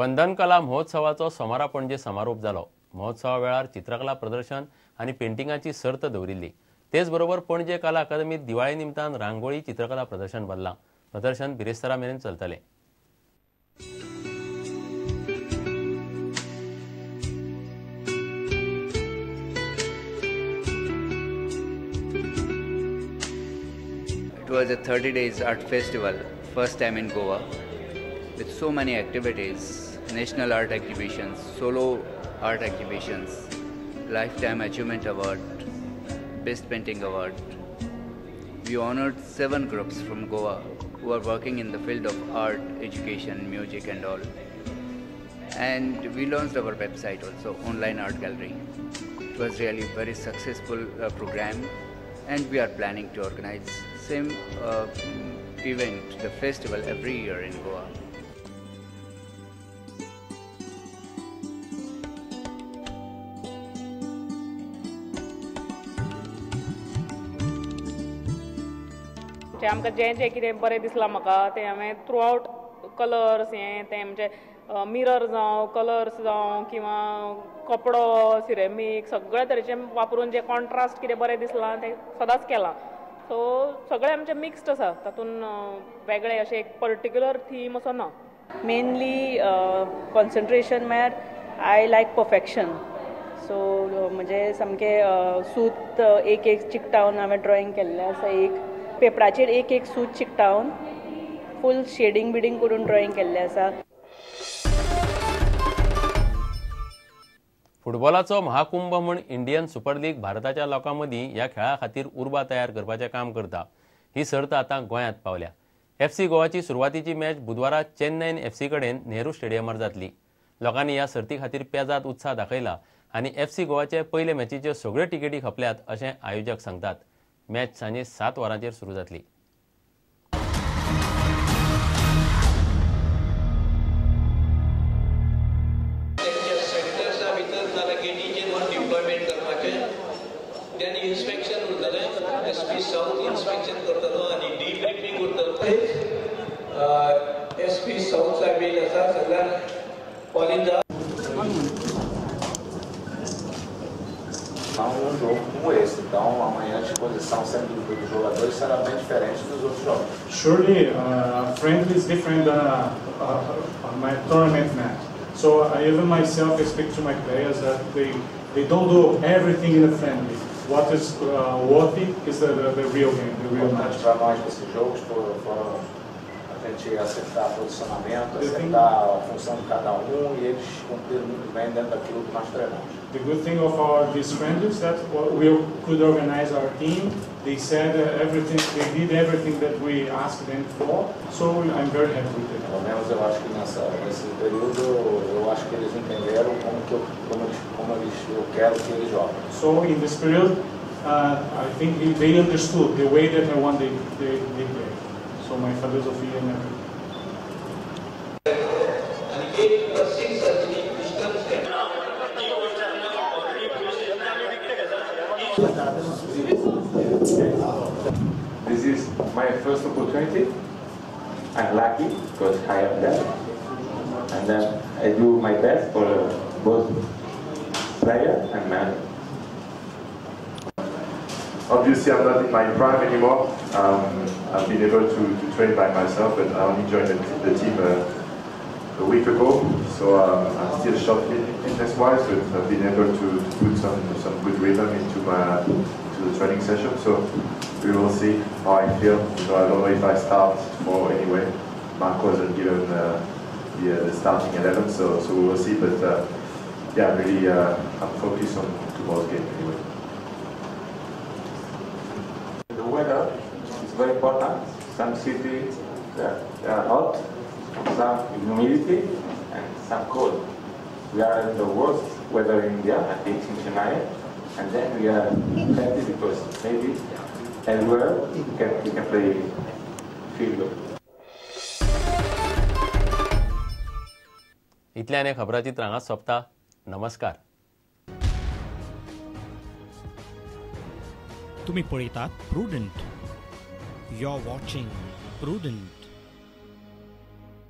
स्पंदन कला महोत्सवाचो सोमारा पणजे समारोप जालो। महोत्सवा वेळार चित्रकला प्रदर्शन आणि पेंटिंगाची सर्त दवरिल्ली। तेच बरोबर पणजे कला अकादमीत दिवाळी निमतान रांगोळी चित्रकला प्रदर्शन भरलां। प्रदर्शन बिरेस्तारा मेरेन चलतलें। It was a 30 days art festival, first time in Goa, with so many activities, national art exhibitions, solo art exhibitions, lifetime achievement award, best painting award. We honored 7 groups from Goa who are working in the field of art, education, music and all. And we launched our website also, online art gallery. It was really very successful program, and we are planning to organize same event, the festival, every year in Goa. आमकां जें कितें बरें दिसलां म्हाका तें हांवें through out colours तें म्हणजे मिरर जावं कलर्स जावं किंवा कपडो सिरेमीक सगळ्या तरेचें वापरून जें कॉन्ट्रास्ट कितें बरें दिसलां तें सदांच केलां। सो सगळें आमचें मिक्स्ड आसा, तातूंत वेगळें अशें एक पर्टिक्युलर थीम असो ना। मेनली कॉन्सन्ट्रेशन म्हळ्यार आय लायक परफेक्शन। सो म्हणजे सामकें सूत एक चिकटावन हांवें ड्रॉइंग केल्लें आसा। एक पेपराचेर एक सूत चिकटावन फूल शेडिंग बिडिंग करून ड्रॉइंग केल्लें आसा। फुटबॉलाचो महाकुंभ म्हूण इंडियन सुपर लीग भारताच्या लोकां मदीं ह्या खेळा खातीर उर्बा तयार करपाचें काम करता। ही सर्त आतां गोंयांत पावल्या। FC गोवाची सुरवातीची मॅच बुधवारा चेन्नईन FC कडेन नेहरू स्टेडियमार जातली। लोकांनी ह्या सर्ती खातीर पेजाद उत्साह दाखयला आनी FC गोवाचे पयले मॅचीच्यो सगळ्यो तिकेटी खपल्यात अशें आयोजक सांगतात। मॅच सांजे 7 वरांचेर सुरू जातली। इन्स्पेक्शन उरतलें, SP साउथ इन्स्पेक्शन करतलो आनी डीब्रीफिंग उरतलो। SP साउथ सायबीन आसा सगळ्या कॉलेजा। Um jogo como esse, então amanhã a disposição sempre dos jogadores será bem diferente dos outros jogos. Surely, friendly is different than my tournament match. So even myself, I speak to my players that they don't do everything in a friendly. What is worthy is the real game, the real match. Para nós esses jogos foram a gente acertar posicionamento, acertar a função de cada e eles cumpriram muito bem dentro daquilo que nós treinamos. The good thing of these friendlies is that we could organize our team. They said everything, they did everything that we asked them for. So I'm very happy with it. Pelo menos eu acho que nesse período eu acho que eles entenderam como eu quero que eles joguem. So in this period, I think they understood the way that I want they play. So my philosophy and everything. This is my first opportunity. I'm lucky because I am there, and then I do my best for both player and man. Obviously, I'm not in my prime anymore. I've been able to train by myself, but I only joined the team a week ago, so I'm still short fitness-wise, but I've been able to put some good rhythm into the training session. So we will see how I feel. So I don't know if I start tomorrow anyway. Marco hasn't given the starting 11, so we will see. But yeah, really, I'm focused on tomorrow's game anyway. The weather is very important. Some cities they are hot, some humidity, and some cold. We are in the worst weather in India, I think, in Chennai, and then we are happy because maybe everywhere we can play field goal. इतल्यान हे खबराची हांगाच सोंपता। नमस्कार। तुम्ही पळयतात Prudent. You are watching prudent.